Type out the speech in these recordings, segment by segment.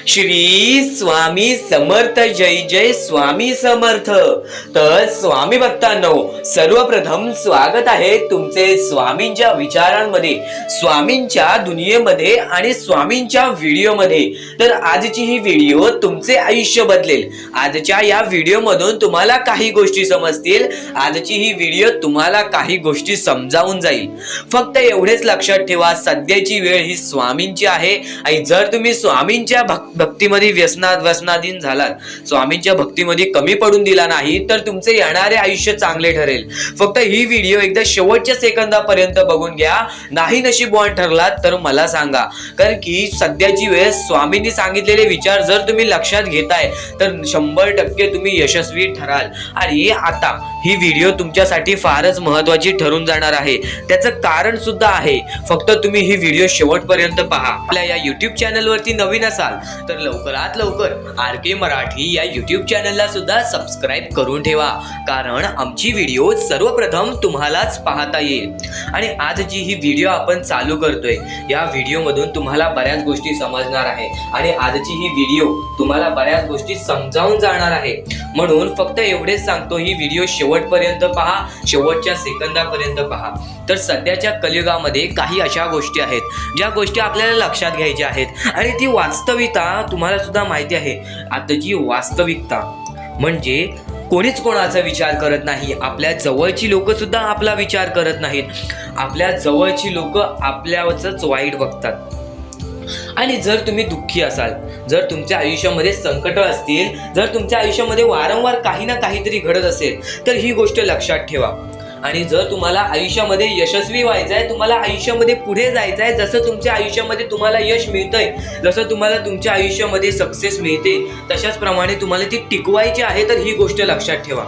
श्री स्वामी समर्थ, जय जय स्वामी समर्थ। तर स्वामी भक्तांनो, सर्वप्रथम स्वागत आहे तुमचे स्वामींच्या विचारांमध्ये, स्वामींच्या दुनियेमध्ये आणि स्वामींच्या व्हिडिओमध्ये। तर आजची ही व्हिडिओ तुमचे आयुष्य बदलेल। आजच्या या व्हिडिओ मधून तुम्हाला काही गोष्टी समजतील। आजची ही व्हिडिओ तुम्हाला काही गोष्टी समजावून जाईल। फक्त एवढेच लक्षात ठेवा, सध्याची वेळ ही स्वामींची आहे आणि जर तुम्ही स्वामींच्या भक्तीमध्ये व्यसनाधीन झालात, स्वामींच्या भक्तीमध्ये कमी पडून दिला नाही, तर तुमचे येणारे आयुष्य चांगले ठरेल। फक्त ही व्हिडिओ एकदा शेवटच्या सेकंदापर्यंत बघून घ्या। नाही नशीबवान ठरलात तर मला सांगा, कारण की सध्याची वेळ स्वामींनी सांगितलेले विचार जर तुम्ही लक्षात घेताय तर 100% तुम्ही यशस्वी ठराल। आणि आता ही व्हिडिओ तुमच्यासाठी फारच महत्त्वाची ठरून जाणार आहे। त्याचं कारण सुद्धा आहे, फक्त तुम्ही ही व्हिडिओ शेवटपर्यंत पहा। आपल्या या YouTube चॅनलवरती नवीन असाल तर लवकरात लवकर RK मराठी या YouTube चॅनलला सुद्धा सबस्क्राइब करून ठेवा, कारण आमची व्हिडिओ सर्वप्रथम तुम्हालाच पाहता येईल। आणि आजची ही व्हिडिओ आपण चालू करतोय। या व्हिडिओ मधून तुम्हाला बऱ्याच गोष्टी समजणार आहे आणि आजची ही व्हिडिओ तुम्हाला बऱ्याच गोष्टी समजावून जाणार आहे। म्हणून फक्त एवढेच सांगतो, ही व्हिडिओ शेवटपर्यंत पहा, शेवटच्या सेकंदापर्यंत पहा। तर सध्याच्या कलियुगामध्ये काही अशा गोष्टी आहेत ज्या गोष्टी आपल्याला लक्षात घ्यायच्या आहेत आणि ती वास्तविकता तुम्हाला सुद्धा माहिती आहे। आताची वास्तविकता म्हणजे कोणीच कोणाचा विचार करत नाही। आपल्या जवळची लोक सुद्धा आपला विचार करत नाहीत। आपल्या जवळची लोक आपल्यावरच वाईट बघतात। आणि जर तुम्ही दुःखी असाल, जर तुमच्या आयुष्यामध्ये संकट असतील, जर तुमच्या आयुष्यामध्ये वारंवार काही ना काहीतरी घडत असेल, तर ही गोष्ट लक्षात ठेवा। आणि जर तुम्हाला आयुष्यामध्ये यशस्वी व्हायचंय, तुम्हाला आयुष्यामध्ये पुढे जायचंय, जसं तुमच्या आयुष्यामध्ये तुम्हाला यश मिळतंय, जसं तुम्हाला तुमच्या आयुष्यामध्ये सक्सेस मिळते, तशाच प्रमाणे तुम्हाला ती टिकवायची आहे, तर ही गोष्ट लक्षात ठेवा।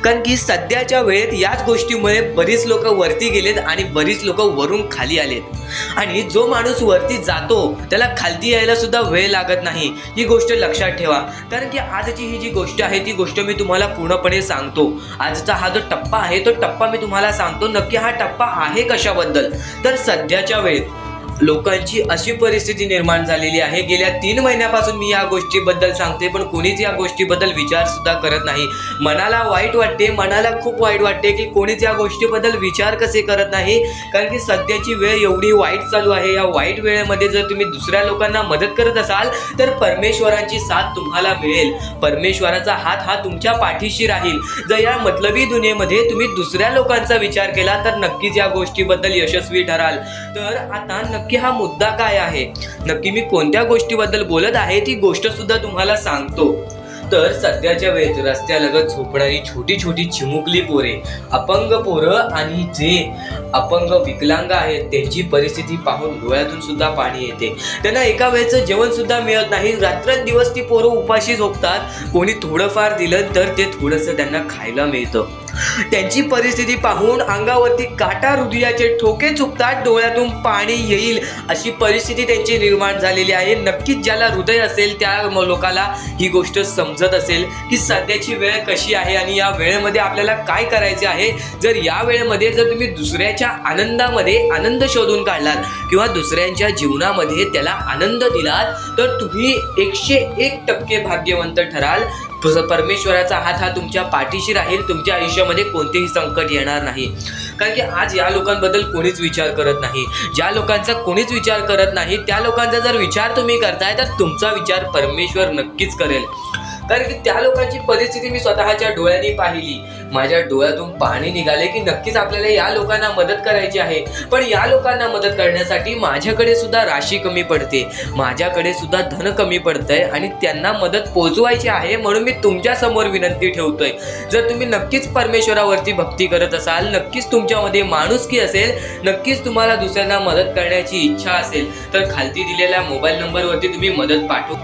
कारण की सध्याच्या वेळेत याच गोष्टीमुळे बरीच लोक वरती गेलेत आणि बरीच लोक वरून खाली आलेत। आणि जो माणूस वरती जातो त्याला खालती यायला सुद्धा वेळ लागत नाही, ही गोष्ट लक्षात ठेवा। कारण की आजची ही जी गोष्ट आहे ती गोष्ट मी तुम्हाला पूर्णपणे सांगतो। आजचा हा जो टप्पा आहे तो टप्पा मी तुम्हाला सांगतो, नक्की हा टप्पा आहे कशाबद्दल। तर सध्याच्या वेळेत लोकांची अशी परिस्थिती निर्माण झालेली आहे, गेल्या 3 महिन्यापासून मी या गोष्टीबद्दल सांगते, पण कोणीच या गोष्टीबद्दल विचार सुद्धा करत नाही। मनाला वाईट वाटते, मनाला खूप वाईट वाटते की कोणीच या गोष्टीबद्दल विचार कसे करत नाही। कारण की सध्याची वेळ एवढी वाईट चालू आहे। या वाईट वेळेमध्ये जर तुम्ही दुसऱ्या लोकांना मदत करत असाल तर परमेश्वरांची साथ तुम्हाला मिळेल, परमेश्वराचा हात हा तुमच्या पाठीशी राहील। जर या मतलबी दुनियेमध्ये तुम्ही दुसऱ्या लोकांचा विचार केला तर नक्कीच या गोष्टीबद्दल यशस्वी ठराल। तर आता नक्की हा मुद्दा काय आहे, नक्की मी कोणत्या गोष्टीबद्दल बोलत आहे ती गोष्ट सुद्धा तुम्हाला सांगतो। तर सध्याच्या वेळेत रस्त्यालगत झोपणारी छोटी छोटी चिमुकली पोरे, अपंग पोरं आणि जे अपंग विकलांग आहेत त्यांची परिस्थिती पाहून डोळ्यातून सुद्धा पाणी येते। त्यांना एका वेळेचं जेवण सुद्धा मिळत नाही, रात्रंदिवस ती पोरं उपाशी झोपतात। कोणी थोडंफार दिलं तर ते थोडंसं त्यांना खायला मिळतं। त्यांची परिस्थिती पाहून अंगावरती काटा, हृदयाचे ठोके चुकतात, डोळ्यातून पाणी येईल अशी परिस्थिती त्यांची निर्माण झालेली आहे। नक्कीच ज्याला हृदय असेल त्या लोकाला ही गोष्ट समजत असेल की सध्याची वेळ कशी आहे आणि या वेळेमध्ये आपल्याला काय करायचे आहे। जर या वेळेमध्ये जर तुम्ही दुसऱ्याच्या आनंदामध्ये आनंद शोधून काढलात किंवा दुसऱ्यांच्या जीवनामध्ये त्याला आनंद दिलात तर तुम्ही 101% भाग्यवंत ठराल। परमेश्वराचा हात हा तुमच्या पाठीशी राहील, तुमच्या आयुष्यामध्ये कोणतेही संकट येणार नाही। कारण की आज या लोकांबद्दल कोणीच विचार करत नाही। ज्या लोकांचा कोणीच विचार करत नाही त्या लोकांचा जर विचार तुम्ही करताय तर तुमचा विचार परमेश्वर नक्कीच करेल। कारण की त्या लोकांची परिस्थिती मी स्वतःच्या डोळ्यांनी पाहिली, माझ्या डोळ्यातून पाणी निघाले की नक्कीच आपल्याला या लोकांना मदत करायची आहे। पण या लोकांना मदत करण्यासाठी माझ्याकडे सुद्धा राशी कमी पडते, माझ्याकडे सुद्धा धन कमी पडतंय आणि त्यांना मदत पोहोचवायची आहे। म्हणून मी तुमच्या समोर विनंती ठेवतोय, जर तुम्ही नक्कीच परमेश्वरावरती भक्ती करत असाल, नक्कीच तुमच्यामध्ये माणुसकी असेल, नक्कीच तुम्हाला दुसऱ्यांना मदत करण्याची इच्छा असेल तर खालती दिलेल्या मोबाईल नंबरवरती तुम्ही मदत पाठवू।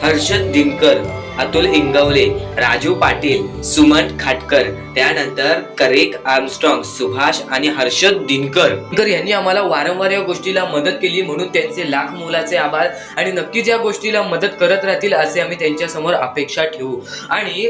हर्षद दिनकर, अतुल इंगवले, राजू पाटील, सुमन खाटकर, त्यानंतर करेक आर्मस्ट्रॉंग, सुभाष आणि हर्षद दिनकर यांनी आम्हाला वारंवार या गोष्टीला मदत केली, म्हणून त्यांचे लाख मोलाचे आभार। आणि नक्कीच या गोष्टीला मदत करत राहतील असे आम्ही त्यांच्या समोर अपेक्षा ठेवू। आणि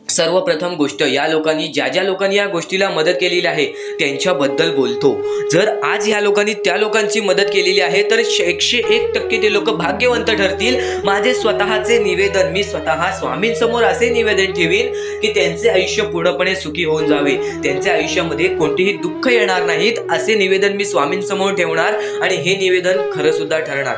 सर्वप्रथम गोष्ट, या लोकांनी ज्या लोकांनी या गोष्टीला मदत केलेली आहे त्यांच्याबद्दल बोलतो. जर आज या लोकांनी त्या लोकांची मदत केलेली आहे तर 101% ते लोक भाग्यवंत ठरतील. माझे स्वतःचे निवेदन, मी स्वतः स्वामींसमोर असे निवेदन ठेवीन की त्यांचे आयुष्य पूर्णपणे सुखी होऊन जावे, त्यांच्या आयुष्यामध्ये कोणतेही दुःख येणार नाहीत, असे निवेदन मी स्वामींसमोर ठेवणार आणि हे निवेदन खरं सुद्धा ठरणार.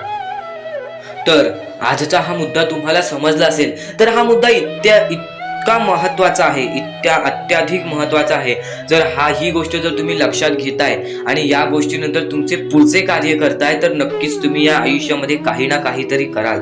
तर आजचा हा मुद्दा तुम्हाला समजला असेल तर हा मुद्दा इतका महत्वाचा आहे, इतक्या अत्याधिक महत्वाचा आहे. जर ही गोष्ट जर तुम्ही लक्षात घेताय आणि या गोष्टीनंतर तुमचे पुढचे कार्य करताय तर नक्कीच तुम्ही या आयुष्यामध्ये काही ना काहीतरी कराल.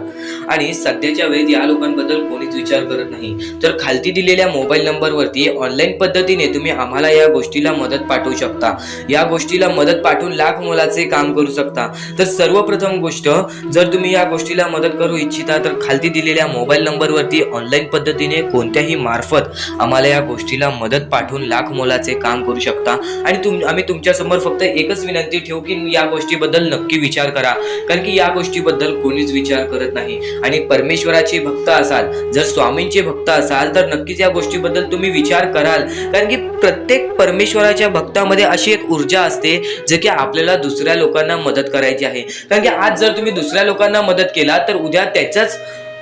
आणि सध्याच्या वेळेत या लोकांबद्दल कोणीच विचार करत नाही. तर खालती दिलेल्या मोबाईल नंबरवरती ऑनलाईन पद्धतीने तुम्ही आम्हाला या गोष्टीला मदत पाठवू शकता. या गोष्टीला मदत पाठवून लाख मोलाचे काम करू शकता. तर सर्वप्रथम गोष्ट, जर तुम्ही या गोष्टीला मदत करू इच्छिता तर खालती दिलेल्या मोबाईल नंबरवरती ऑनलाईन पद्धतीने कोणत्याही मार्फत आम्हाला या गोष्टीला मदत पाठवून लाख मोलाचे काम करू शकता. आणि आम्ही तुमच्या समोर फक्त एकच विनंती ठेवू की या गोष्टीबद्दल नक्की विचार करा, कारण की या गोष्टीबद्दल कोणीच विचार करत नाही. आणि परमेश्वराचे भक्त असाल, जर स्वामींचे भक्त असाल तर नक्कीच या गोष्टीबद्दल तुम्ही विचार कराल, कारण की प्रत्येक परमेश्वराच्या भक्तामध्ये अशी एक ऊर्जा असते जे की आपल्याला दुसऱ्या लोकांना मदत करायची आहे. कारण की आज जर तुम्ही दुसऱ्या लोकांना मदत केला तर उद्या त्याच्याच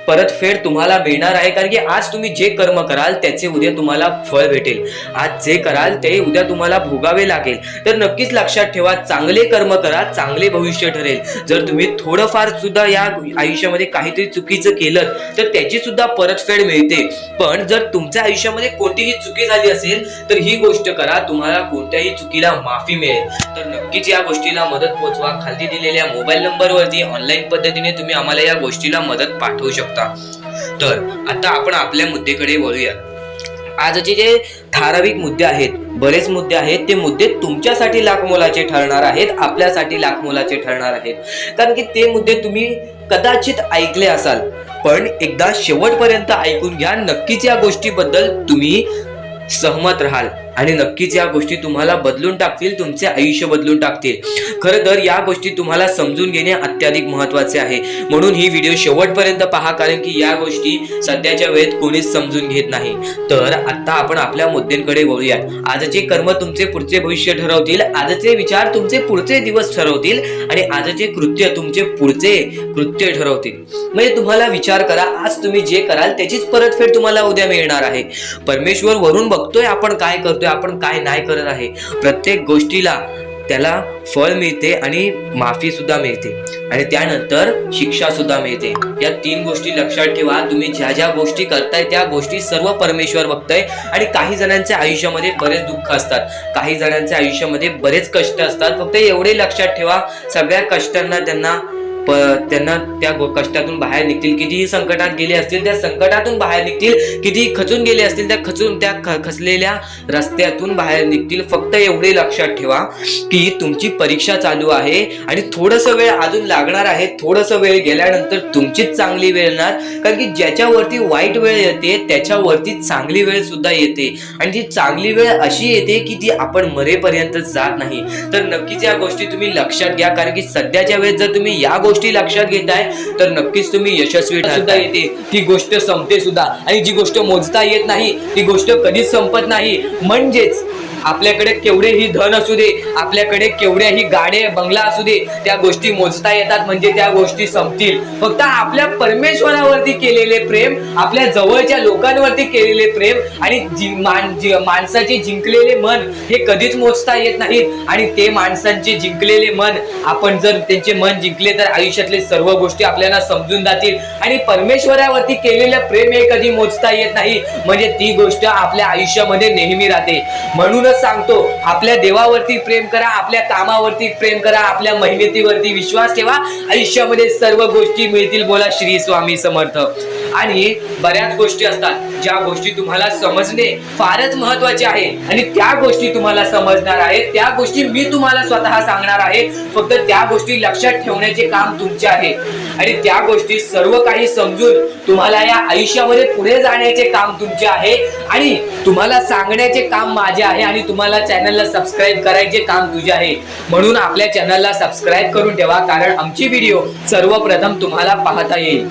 परतफेड तुम्हाला मिळणार आहे. कारण की आज तुम्ही जे कर्म कराल त्याचे उद्या तुम्हाला फळ भेटेल. आज जे कराल ते उद्या तुम्हाला भोगावे लागेल. तर नक्कीच लक्षात ठेवा, चांगले कर्म करा, चांगले भविष्य ठरेल. जर तुम्ही थोडंफार सुद्धा या आयुष्यामध्ये काहीतरी चुकीचं केलं तर त्याची सुद्धा परतफेड मिळते. पण जर तुमच्या आयुष्यामध्ये कोणतीही चुकी झाली असेल तर ही गोष्ट करा, तुम्हाला कोणत्याही चुकीला माफी मिळेल. तर नक्कीच या गोष्टीला मदत पोहोचवा. खाली दिलेल्या मोबाईल नंबरवरती ऑनलाईन पद्धतीने तुम्ही आम्हाला या गोष्टीला मदत पाठवू शकता. तर आता आपण आपल्या मुद्द्याकडे वळूया. आजचे जे ठराविक मुद्दे आहेत, बरेच मुद्दे आहेत, ते मुद्दे तुमच्यासाठी लाख मोलाचे ठरणार आहेत, आपल्यासाठी लाख मोलाचे ठरणार आहेत. कारण की ते मुद्दे तुम्ही कदाचित ऐकले असाल, पण एकदा शेवटपर्यंत ऐकून घ्या. नक्कीच या गोष्टीबद्दल तुम्ही सहमत राहाल आणि नक्कीच या गोष्टी तुम्हाला बदलून टाकतील, तुमचे आयुष्य बदलून टाकतील. खरं तर या गोष्टी तुम्हाला समजून घेणे अत्याधिक महत्वाचे आहे. म्हणून ही व्हिडिओ शेवटपर्यंत पहा, कारण की या गोष्टी सध्याच्या वेळेत कोणीच समजून घेत नाही. तर आता आपण आपल्या मुद्द्यांकडे वळूया. आजचे कर्म तुमचे पुढचे भविष्य ठरवतील, आजचे विचार तुमचे पुढचे दिवस ठरवतील आणि आजचे कृत्य तुमचे पुढचे कृत्य ठरवतील. म्हणजे तुम्हाला विचार करा, आज तुम्ही जे कराल त्याचीच परतफेड तुम्हाला उद्या मिळणार आहे. परमेश्वर वरून बघतोय आपण काय करतोय, आपण काय नाही करत आहे. प्रत्येक गोष्टीला त्याला फळ मिळते आणि माफी सुद्धा मिळते आणि त्यानंतर शिक्षा सुद्धा मिळते. या 3 गोष्टी लक्षात ठेवा. तुम्ही ज्या गोष्टी करताय त्या गोष्टी सर्व परमेश्वर बघताय. आणि काही जणांच्या आयुष्यामध्ये बरेच दुःख असतात, काही जणांच्या आयुष्यामध्ये बरेच कष्ट असतात. फक्त एवढे लक्षात ठेवा, सगळ्या कष्टांना त्यांना त्या कष्टातून बाहेर निघतील. कितीही संकटात गेले असतील त्या संकटातून बाहेर निघतील, कितीही खचून गेले असतील त्या खचलेल्या रस्त्यातून बाहेर निघतील. फक्त एवढे लक्षात ठेवा की तुमची परीक्षा चालू आहे आणि थोडस वेळ अजून लागणार आहे. थोडस वेळ गेल्यानंतर तुमचीच चांगली वेळ येणार, कारण की ज्याच्यावरती वाईट वेळ येते त्याच्यावरती चांगली वेळ सुद्धा येते. आणि ती चांगली वेळ अशी येते की ती आपण मरेपर्यंत जात नाही. तर नक्कीच या गोष्टी तुम्ही लक्षात घ्या, कारण की सध्याच्या वेळेत जर तुम्ही या गोष्टी लक्षात घेताय तर नक्कीच तुम्ही यशस्वी सुद्धा येते. ती गोष्ट संपते सुद्धा, आणि जी गोष्ट मोजता येत नाही ती गोष्ट कधीच संपत नाही. म्हणजेच आपल्याकडे केवढेही धन असू दे, आपल्याकडे केवढ्याही गाड्या बंगला असू दे, त्या गोष्टी मोजता येतात, म्हणजे त्या गोष्टी संपतील. फक्त आपल्या परमेश्वरावरती केलेले प्रेम, आपल्या जवळच्या लोकांवरती केलेले प्रेम आणि माणसाचे जिंकलेले मन हे कधीच मोजता येत नाहीत. आणि ते माणसांचे जिंकलेले मन, आपण जर त्यांचे मन जिंकले तर आयुष्यातले सर्व गोष्टी आपल्याला समजून जातील. आणि परमेश्वरावरती केलेलं प्रेम हे कधी मोजता येत नाही, म्हणजे ती गोष्ट आपल्या आयुष्यामध्ये नेहमी राहते. म्हणूनच सांगतो, आपल्या देवावरती प्रेम करा, आपल्या कामावरती प्रेम करा, आपल्या मेहनतीवरती विश्वास ठेवा, आयुष्यामध्ये सर्व गोष्टी मिळतील. बोला श्री स्वामी समर्थ. आणि बऱ्याच गोष्टी असतात ज्या गोष्टी तुम्हाला समजणे फारच महत्वाचे आहे, आणि त्या गोष्टी तुम्हाला समजणार आहेत, त्या गोष्टी मी तुम्हाला स्वतः सांगणार आहे. फक्त त्या गोष्टी लक्षात ठेवण्याचे काम तुमचे आहे, आणि त्या गोष्टी सर्व काही समजून तुम्हाला या आयुष्यामध्ये पुढे जाण्याचे काम तुमचे आहे, आणि तुम्हाला सांगण्याचे काम माझे आहे, आणि तुम्हाला चॅनलला सबस्क्राईब करायचे काम तुझे आहे. म्हणून आपल्या चॅनलला सबस्क्राईब करून ठेवा, कारण आमची व्हिडिओ सर्वप्रथम तुम्हाला पाहता येईल.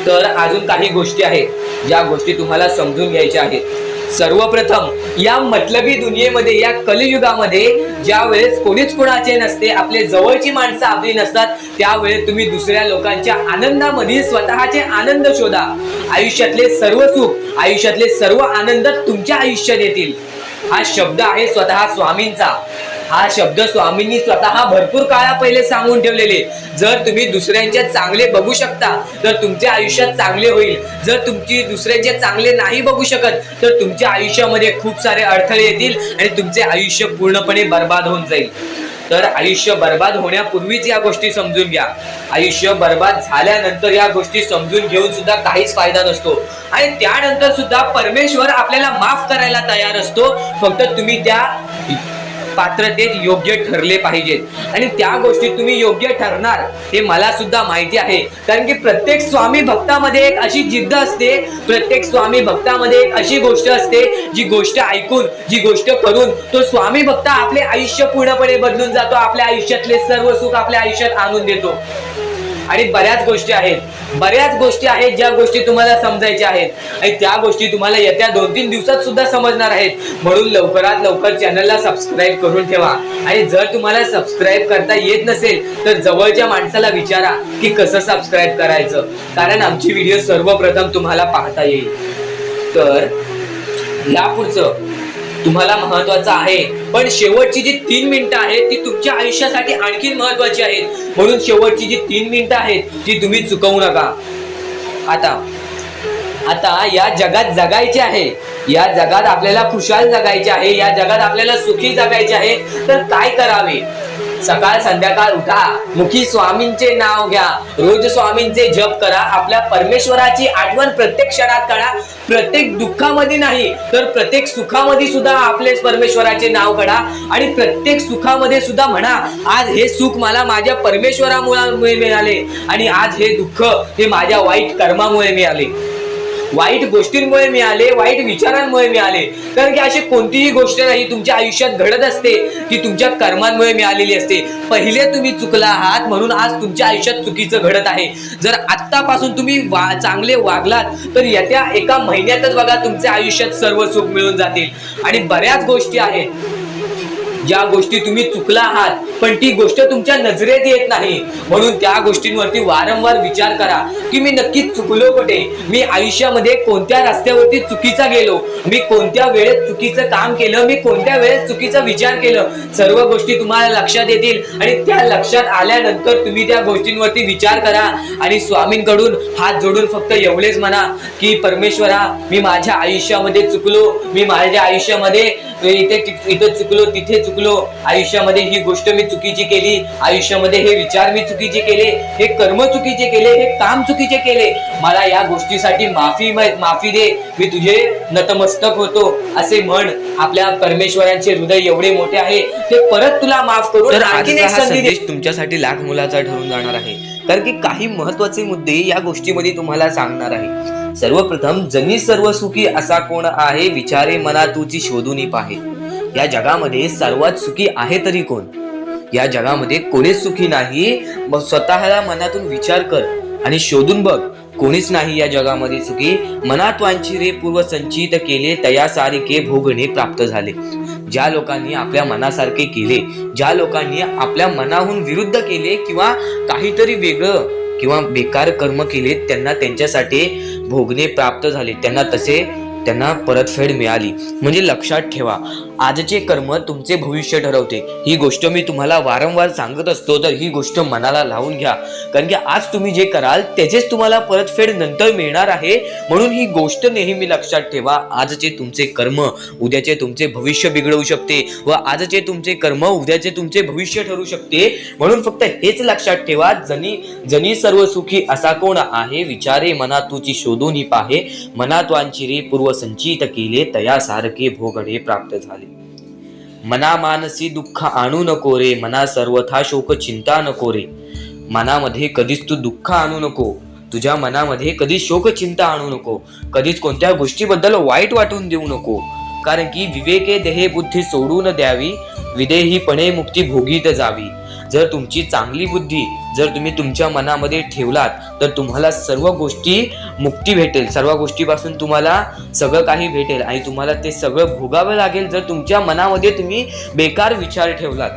तर अजून काही गोष्टी आहेत ज्या गोष्टी तुम्हाला समजून घ्यायच्या आहेत। सर्वप्रथम या मतलबी दुनियेमध्ये, या कलियुगामध्ये ज्या वेळेस कोणीच कोणाचे नसते, आपले जवळची माणसं आपली नसतात, त्यावेळेस तुम्ही दुसऱ्या लोकांच्या आनंदामध्ये स्वतःचे आनंद शोधा। आयुष्यातले सर्व सुख, आयुष्यातले सर्व आनंद तुमच्या आयुष्यात येतील। हा शब्द आहे स्वतः स्वामींचा। हा शब्द स्वामींनी स्वतः भरपूर काळा पहिले सांगून ठेवलेले। जर तुम्ही दुसऱ्यांचे चांगले बघू शकता तर तुमच्या आयुष्यात चांगले होईल। जर तुमची दुसऱ्यांचे चांगले नाही बघू शकत तर तुमच्या आयुष्यामध्ये खूप सारे अडथळे येतील आणि तुमचे आयुष्य पूर्णपणे बर्बाद होऊन जाईल। तर आयुष्य बर्बाद होण्यापूर्वीच या गोष्टी समजून घ्या। आयुष्य बर्बाद झाल्यानंतर या गोष्टी समजून घेऊन सुद्धा काहीच फायदा नसतो आणि त्यानंतर सुद्धा परमेश्वर आपल्याला माफ करायला तयार असतो। फक्त तुम्ही त्या पात्रतेत योग्य ठरले पाहिजेत आणि त्या गोष्टीत तुम्ही योग्य ठरणार हे मला सुद्धा माहिती आहे। कारण की प्रत्येक स्वामी भक्तामध्ये एक अशी जिद्द असते, प्रत्येक स्वामी भक्तामध्ये एक अशी गोष्ट असते, जी गोष्ट ऐकून, जी गोष्ट करून तो स्वामी भक्त आपले आयुष्य पूर्णपणे बदलून जातो, आपल्या आयुष्यातले सर्व सुख आपल्या आयुष्यात आणून देतो। आणि बऱ्याच गोष्टी आहेत ज्या गोष्टी तुम्हाला समजायच्या आहेत आणि त्या गोष्टी तुम्हाला येत्या 2-3 दिवसात सुद्धा समजणार आहेत। म्हणून लवकरात लवकर चॅनलला सबस्क्राईब करून ठेवा आणि जर तुम्हाला सबस्क्राईब करता येत नसेल तर जवळच्या माणसाला विचारा की कसं सबस्क्राईब करायचं, कारण आमची व्हिडिओ सर्वप्रथम तुम्हाला पाहता येईल। तर यापुढचं तुम्हाला महत्वाचं आहे, पण शेवटची जी 3 मिनिटं आहेत ती तुमच्या आयुष्यासाठी आणखी महत्वाची आहेत। म्हणून शेवटची जी 3 मिनिटं आहेत ती तुम्ही चुकवू नका। आता या जगात जगायचे आहे, या जगात आपल्याला खुशाल जगायचे आहे, या जगात आपल्याला सुखी जगायचे आहे, तर काय करावे? सकाळ संध्याकाळ उठा, मुखी स्वामींचे नाव घ्या, रोज स्वामींचे जप करा, आपल्या परमेश्वराची आठवण प्रत्येक क्षणात करा। प्रत्येक दुःखामध्ये नाही तर प्रत्येक सुखामध्ये सुद्धा आपले परमेश्वराचे नाव काढा आणि प्रत्येक सुखामध्ये सुद्धा म्हणा, आज हे सुख मला माझ्या परमेश्वरामुळे मिळाले आणि आज हे दुःख हे माझ्या वाईट कर्मामुळे मिळाले, वाईट गोष्टींमुळे मिळाले, वाईट विचारांमुळे मिळाले। कारण की अशी कोणतीही गोष्ट नाही तुमच्या आयुष्यात घडत असते की तुमच्या कर्मांमुळे मिळालेली असते। पहिले तुम्ही चुकला आहात म्हणून आज तुमच्या आयुष्यात चुकीचं घडत आहे। जर आत्तापासून तुम्ही चांगले वागलात तर येत्या 1 महिन्यातच बघा तुमच्या आयुष्यात सर्व सुख मिळून जातील। आणि बऱ्याच गोष्टी आहेत ज्या गोष्टी तुम्ही चुकला आहात पण ती गोष्ट तुमच्या नजरेत येत नाही, म्हणून त्या गोष्टींवरती वारंवार विचार करा की मी नक्की चुकलो कुठे, मी आयुष्यामध्ये कोणत्या रस्त्यावरती चुकीचा गेलो, मी कोणत्या वेळेत चुकीचं काम केलं, मी कोणत्या वेळेत चुकीचा विचार केलं। सर्व गोष्टी तुम्हाला लक्षात येतील आणि त्या लक्षात आल्यानंतर तुम्ही त्या गोष्टींवरती विचार करा आणि स्वामींकडून हात जोडून फक्त एवढेच म्हणा की परमेश्वरा, मी माझ्या आयुष्यामध्ये चुकलो, मी माझ्या आयुष्यामध्ये इथे चुकलो, तिथे चुकलो, आयुष्यामध्ये ही गोष्ट मी चुकीची केली, आयुष्यामध्ये हे विचार मी चुकीचे केले, हे कर्म चुकीचे केले, हे काम चुकीचे केले, मला या गोष्टीसाठी माफी दे, मी तुझे नतमस्तक होतो असे म्हण। आपल्या परमेश्वरांचे हृदय एवढे मोठे आहे ते परत तुला माफ करून आणखी एक संदेश तुमच्यासाठी लाख मोलाचा ठरून जाणार आहे। कारण की काही महत्वाचे मुद्दे या गोष्टीमध्ये तुम्हाला सांगणार आहे। सर्वप्रथम, जनी सर्व सुखी असा कोण आहे, विचारे मना तुची शोधून पाहे। या जगामध्ये सर्वात सुखी आहे तरी कोण? या जगामध्ये कोणीच सुखी नाही। मग स्वतःला मनातून विचार कर आणि शोधून बघ, कोणीच नाही या जगामध्ये सुखी। मनात वांछिरे पूर्व संचित केले, तयासारखे भोगणे प्राप्त झाले। ज्या लोकांनी आपल्या मनासारखे केले, ज्या लोकांनी आपल्या मनाहून विरुद्ध केले किंवा काहीतरी वेगळं किंवा बेकार कर्म केले, त्यांना त्यांच्यासाठी भोगणे प्राप्त झाले, त्यांना परतफेड मिळाली। म्हणजे लक्षात ठेवा, आजचे कर्म तुमचे भविष्य ठरवते। ही गोष्ट मी तुम्हाला वारंवार सांगत असतो, तर ही गोष्ट मनाला लावून घ्या। कारण की आज तुम्ही जे कराल त्याचेच तुम्हाला परतफेड नंतर मिळणार आहे। म्हणून ही गोष्ट नेहमी लक्षात ठेवा, आजचे तुमचे कर्म उद्याचे तुमचे भविष्य बिघडवू शकते व आजचे तुमचे कर्म उद्याचे तुमचे भविष्य ठरू शकते। म्हणून फक्त हेच लक्षात ठेवा, जनी सर्व सुखी असा कोण आहे, विचारे मना तुची शोधून पाहे। मनात वांछिरे पूर्व संचित केले, तयासारखे भोगणे प्राप्त झाले। मना मानसी दुःख आणू नको रे, मना सर्वथा शोक चिंता नको रे। मनामध्ये कधीच तू दुःख आणू नको, तुझ्या मनामध्ये कधीच शोक चिंता आणू नको, कधीच कोणत्या गोष्टीबद्दल वाईट वाटून देऊ नको। कारण की विवेके देहे बुद्धी सोडून द्यावी, विदेहीपणे मुक्ती भोगीत जावी। जर तुमची चांगली बुद्धी जर तुम्ही तुमच्या मनामध्ये ठेवलात तर तुम्हाला सर्व गोष्टी मुक्ती भेटेल, सर्व गोष्टीपासून तुम्हाला सगळं काही भेटेल आणि तुम्हाला ते सगळं भोगावं लागेल जर तुमच्या मनामध्ये तुम्ही बेकार विचार ठेवलात.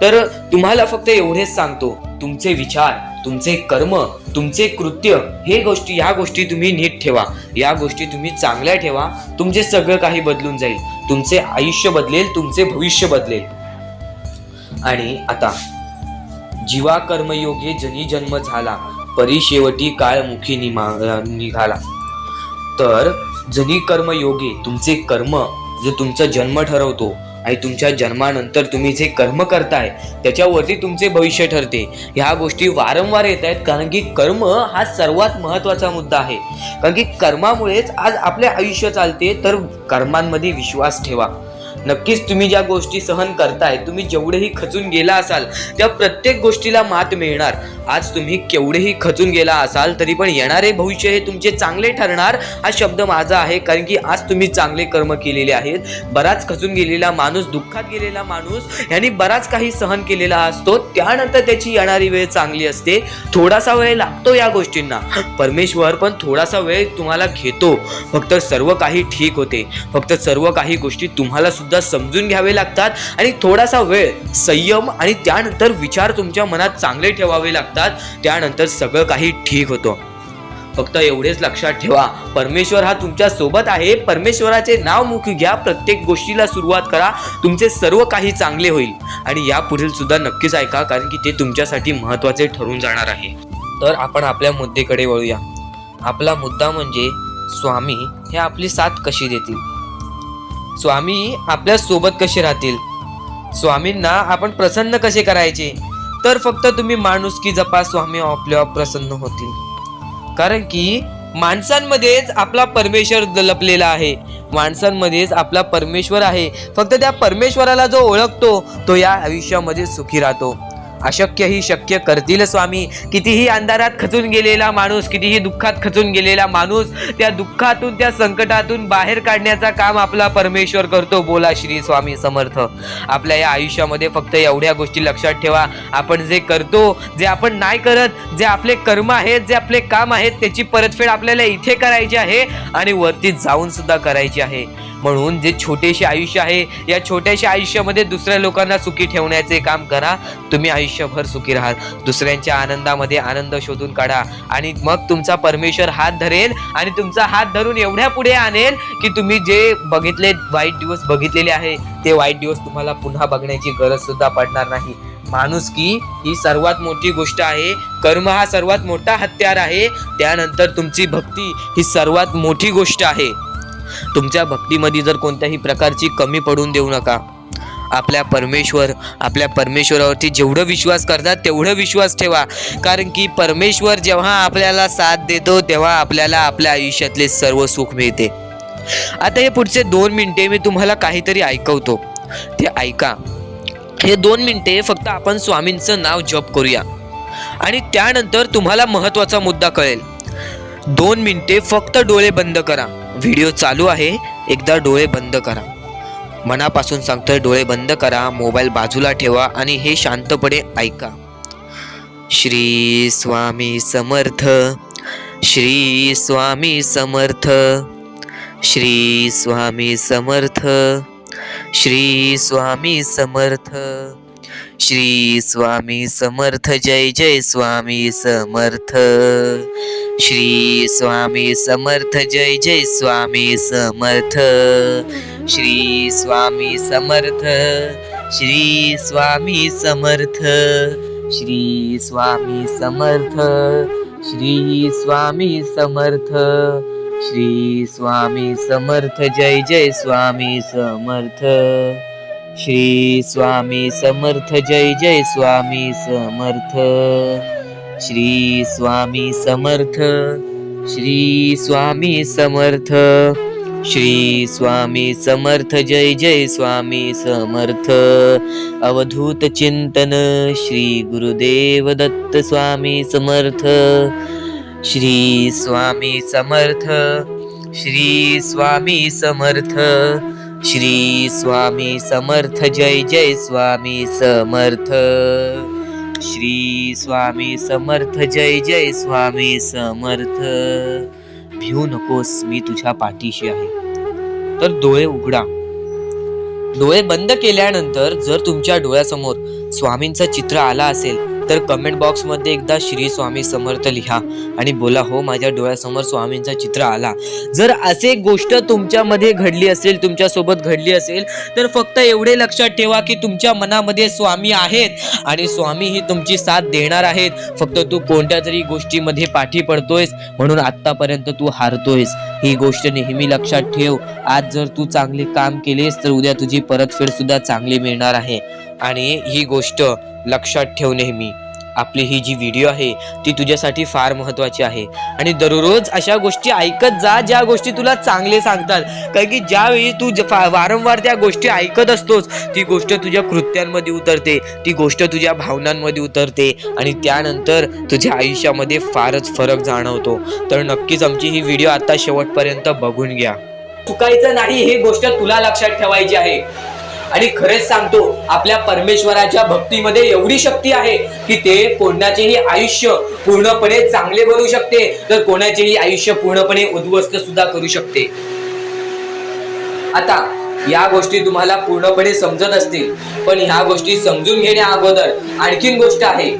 तर तुम्हाला फक्त एवढेच सांगतो, तुमचे विचार, तुमचे कर्म, तुमचे कृत्य ह्या गोष्टी तुम्ही नीट ठेवा, या गोष्टी तुम्ही चांगल्या ठेवा, तुमचे सगळं काही बदलून जाईल, तुमचे आयुष्य बदलेल, तुमचे भविष्य बदलेल. आणि आता जीवा कर्मयोगे जनी जन्म झाला, परी शेवटी काळ मुखी निघाला. तर जनी कर्मयोगे तुमचे कर्म जो तुमचा जन्म ठरवतो आणि तुमच्या जन्मानंतर तुम्ही जे कर्म करताय त्याच्यावरती तुमचे भविष्य ठरते. ह्या गोष्टी वारंवार येत आहेत कारण की कर्म हा सर्वात महत्वाचा मुद्दा आहे. कारण की कर्मामुळेच आज आपले आयुष्य चालते. तर कर्मांमध्ये विश्वास ठेवा. नक्कीच तुम्ही ज्या गोष्टी सहन करताय, तुम्ही जेवढेही खचून गेला असाल त्या प्रत्येक गोष्टीला मात मिळणार. आज तुम्ही केवढेही खचून गेला असाल तरी पण येणारे भविष्य हे तुमचे चांगले ठरणार, हा शब्द माझा आहे. कारण की आज तुम्ही चांगले कर्म केलेले आहेत. बराच खचून गेलेला माणूस, दुःखात गेलेला माणूस यांनी बराच काही सहन केलेला असतो, त्यानंतर त्याची येणारी वेळ चांगली असते. थोडासा वेळ लागतो या गोष्टींना, परमेश्वर पण थोडासा वेळ तुम्हाला घेतो. फक्त सर्व काही ठीक होते, फक्त सर्व काही गोष्टी तुम्हाला सुद्धा समजून घ्यावे लागतात आणि थोडासा वेळ संयम आणि त्यानंतर विचार तुमच्या मनात चांगले ठेवावे लागतात. त्यानंतर सगळं काही ठीक होतं. फक्त एवढेच लक्षात ठेवा, परमेश्वर हा तुमच्या सोबत आहे. परमेश्वराचे नाव मुखी घ्या, प्रत्येक गोष्टीला सुरुवात करा, तुमचे सर्व काही चांगले होईल. आणि या पुढील सुद्धा नक्कीच ऐका, कारण की ते तुमच्यासाठी महत्त्वाचे ठरून जाणार आहे. तर आपण आपल्या मुद्द्याकडे वळूया. आपला मुद्दा म्हणजे स्वामी हे आपली साथ कशी देतील, स्वामी आपल्या सोबत कसे राहतील, स्वामींना आपण प्रसन्न कसे करायचे. तर फक्त तुम्ही माणुसकी जपा, स्वामी आपल्यावर प्रसन्न होतील. कारण की माणसांमध्येच आपला परमेश्वर लपलेला आहे, माणसांमध्येच आपला परमेश्वर आहे. फक्त त्या परमेश्वराला जो ओळखतो तो या आयुष्यामध्ये सुखी राहतो. अशक्य ही शक्य करतील स्वामी. कितीही अंधारात खचून गेलेला माणूस, कितीही दुःखात खचून गेलेला माणूस, त्या दुःखातून त्या संकटातून बाहेर काढण्याचा काम आपला परमेश्वर करतो. बोला श्री स्वामी समर्थ. आपल्या या आयुष्यामध्ये फक्त एवढ्या गोष्टी लक्षात ठेवा, आपण जे करतो, जे आपण नाही करत, जे आपले कर्म आहेत, जे आपले काम आहेत, त्याची परतफेड आपल्याला इथे करायची आहे आणि वरती जाऊन सुद्धा करायची आहे. म्हणून जे छोटेसे आयुष्य आहे, या छोट्याशा आयुष्यामध्ये दुसऱ्या लोकांना सुखी ठेवण्याचे काम करा. तुम्ही आयुष्यभर सुखी राहाल. दुसऱ्यांच्या आनंदामध्ये आनंद शोधून काढा आणि मग तुमचा परमेश्वर हात धरेल आणि तुमचा हात धरून एवढ्या पुढे आणेल की तुम्ही जे बघितले वाईट दिवस बघितलेले आहे ते वाईट दिवस तुम्हाला पुन्हा बघण्याची गरज सुद्धा पडणार नाही. माणुसकी ही सर्वात मोठी गोष्ट आहे. कर्म हा सर्वात मोठा हत्यार आहे. त्यानंतर तुमची भक्ती ही सर्वात मोठी गोष्ट आहे. तुमच्या भक्तीमध्ये जर कोणत्याही प्रकारची कमी पडून देऊ नका. आपल्या परमेश्वरावरती जेवढं विश्वास करतात तेवढं विश्वास ठेवा. कारण की परमेश्वर जेव्हा आपल्याला साथ देतो तेव्हा आपल्याला आपल्या आयुष्यातले सर्व सुख मिळते. आता हे पुढचे 2 मिनिटे मी तुम्हाला काहीतरी ऐकवतो, ते ऐका. हे 2 मिनिटे फक्त आपण स्वामींचं नाव जप करूया आणि त्यानंतर तुम्हाला महत्त्वाचा मुद्दा कळेल. 2 मिनिटे फक्त डोळे बंद करा. व्हिडिओ चालू आहे, एकदा डोळे बंद करा. मनापासून सांगतोय, डोळे बंद करा, मोबाईल बाजूला ठेवा आणि हे शांतपणे ऐका. श्री स्वामी समर्थ, श्री स्वामी समर्थ, श्री स्वामी समर्थ, श्री स्वामी समर्थ, श्री स्वामी समर्थ. जय जय स्वामी समर्थ. श्री स्वामी समर्थ. जय जय स्वामी समर्थ. श्री स्वामी समर्थ. श्री स्वामी समर्थ. श्री स्वामी समर्थ. श्री स्वामी समर्थ. श्री स्वामी समर्थ. जय जय स्वामी समर्थ. श्री स्वामी समर्थ. जय जय स्वामी समर्थ. श्री स्वामी समर्थ. श्री स्वामी समर्थ. श्री स्वामी समर्थ. जय जय स्वामी समर्थ. अवधूत चिंतन श्री गुरुदेव दत्त स्वामी समर्थ. श्री स्वामी समर्थ. श्री स्वामी समर्थ. श्री स्वामी समर्थ. जय जय स्वामी समर्थ. श्री स्वामी समर्थ जय जय स्वामी समर्थ. भिवू नकोस, मी तुझ्या पाठीशी आहे. तर डोळे उघडा. डोळे बंद केल्यानंतर जर तुमच्या डोळ्यासमोर स्वामींचं चित्र आला असेल तर कमेंट बॉक्स मध्ये एकदा श्री स्वामी समर्थ लिहा आणि बोला, हो माझ्या डोळ्यासमोर स्वामींचं चित्र आला. जर असे गोष्ट तुमच्यामध्ये घडली असेल, तुमच्या सोबत घडली असेल, तर फक्त एवढे लक्षात ठेवा की तुमच्या मनामध्ये स्वामी आहेत आणि स्वामी ही तुमची साथ देणार आहेत. फक्त तू कोणत्या तरी गोष्टीमध्ये पाठी पडतोयस म्हणून आतापर्यंत तू हारतोयस. ही गोष्ट नेहमी लक्षात ठेव. आज जर तू चांगले काम केलेस तर उद्या तुझी परतफेड सुद्धा चांगली मिळणार आहे. आणि ही गोष्ट लक्षात ठेव नेहमी. आपली ही जी व्हिडिओ आहे ती तुझ्यासाठी फार महत्वाची आहे आणि दररोज अशा गोष्टी ऐकत जा ज्या गोष्टी तुला चांगले सांगतात. कारण की ज्यावेळी तू वारंवार त्या गोष्टी ऐकत असतोस ती गोष्ट तुझ्या कृत्यांमध्ये उतरते, ती गोष्ट तुझ्या भावनांमध्ये उतरते आणि त्यानंतर तुझ्या आयुष्यामध्ये फारच फरक जाणवतो. तर नक्कीच आमची ही व्हिडिओ आता शेवटपर्यंत बघून घ्या. चुकायचं नाही ही गोष्ट तुला लक्षात ठेवायची आहे. आणि खरेच सांगतो, आपल्या परमेश्वराच्या भक्तीमध्ये एवढी शक्ती आहे की ते कोणाचेही आयुष्य पूर्णपणे चांगले बनवू शकते, तर कोणाचेही आयुष्य पूर्णपणे उद्ध्वस्त सुद्धा करू शकते. आता या गोष्टी तुम्हाला पूर्णपणे समजत असतील, पण ह्या गोष्टी समजून घेण्या अगोदर आणखीन गोष्ट आहे.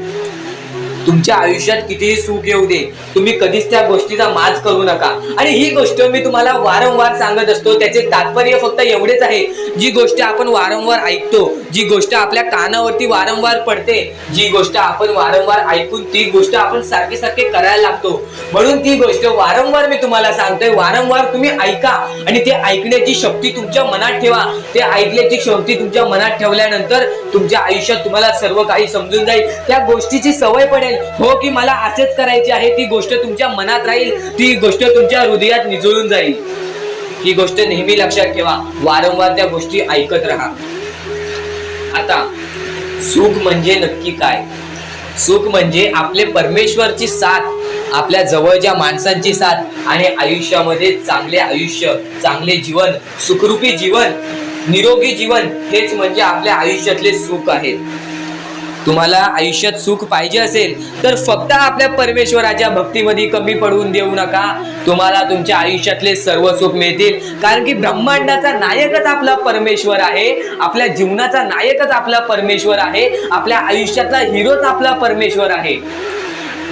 तुमच्या आयुष्यात कितीही सुख येऊ दे, तुम्ही कधीच त्या गोष्टीचा माज करू नका. आणि ही गोष्ट मी तुम्हाला वारंवार सांगत असतो. त्याचे तात्पर्य फक्त एवढेच आहे, जी गोष्ट आपण वारंवार ऐकतो, जी गोष्ट आपल्या कानावरती वारंवार पडते, जी गोष्ट आपण वारंवार ऐकून ती गोष्ट आपण सारखे सारखे करायला लागतो, म्हणून ती गोष्ट वारंवार मी तुम्हाला सांगतोय. वारंवार तुम्ही ऐका आणि ते ऐकण्याची शक्ती तुमच्या मनात ठेवा. ते ऐकण्याची शक्ती तुमच्या मनात ठेवल्यानंतर तुमच्या आयुष्यात तुम्हाला सर्व काही समजून जाईल. त्या गोष्टीची सवय पडेल, हो की मला असेच करायचे आहे. ती गोष्ट तुमच्या मनात राहील, ती गोष्ट तुमच्या हृदयात निजळून जाईल. ही गोष्ट नेहमी लक्षात ठेवा. वारंवार त्या गोष्टी ऐकत राहा. आता सुख म्हणजे नक्की काय? सुख म्हणजे आपले परमेश्वरची साथ, आपल्या जवळच्या माणसांची साथ आणि आयुष्यामध्ये चांगले आयुष्य, चांगले जीवन, सुखरूपी जीवन, निरोगी जीवन, हेच म्हणजे आपल्या आयुष्यातले सुख आहे. तुम्हाला आयुष्यात सुख पाहिजे असेल तर फक्त आपल्या परमेश्वराच्या भक्तीमध्ये कमी पडून देऊ नका. तुम्हाला तुमच्या आयुष्यातले सर्व सुख मिळतील. कारण की ब्रह्मांडाचा नायकच आपला परमेश्वर आहे, आपल्या जीवनाचा नायकच आपला परमेश्वर आहे, आपल्या आयुष्यातला हिरोच आपला परमेश्वर आहे.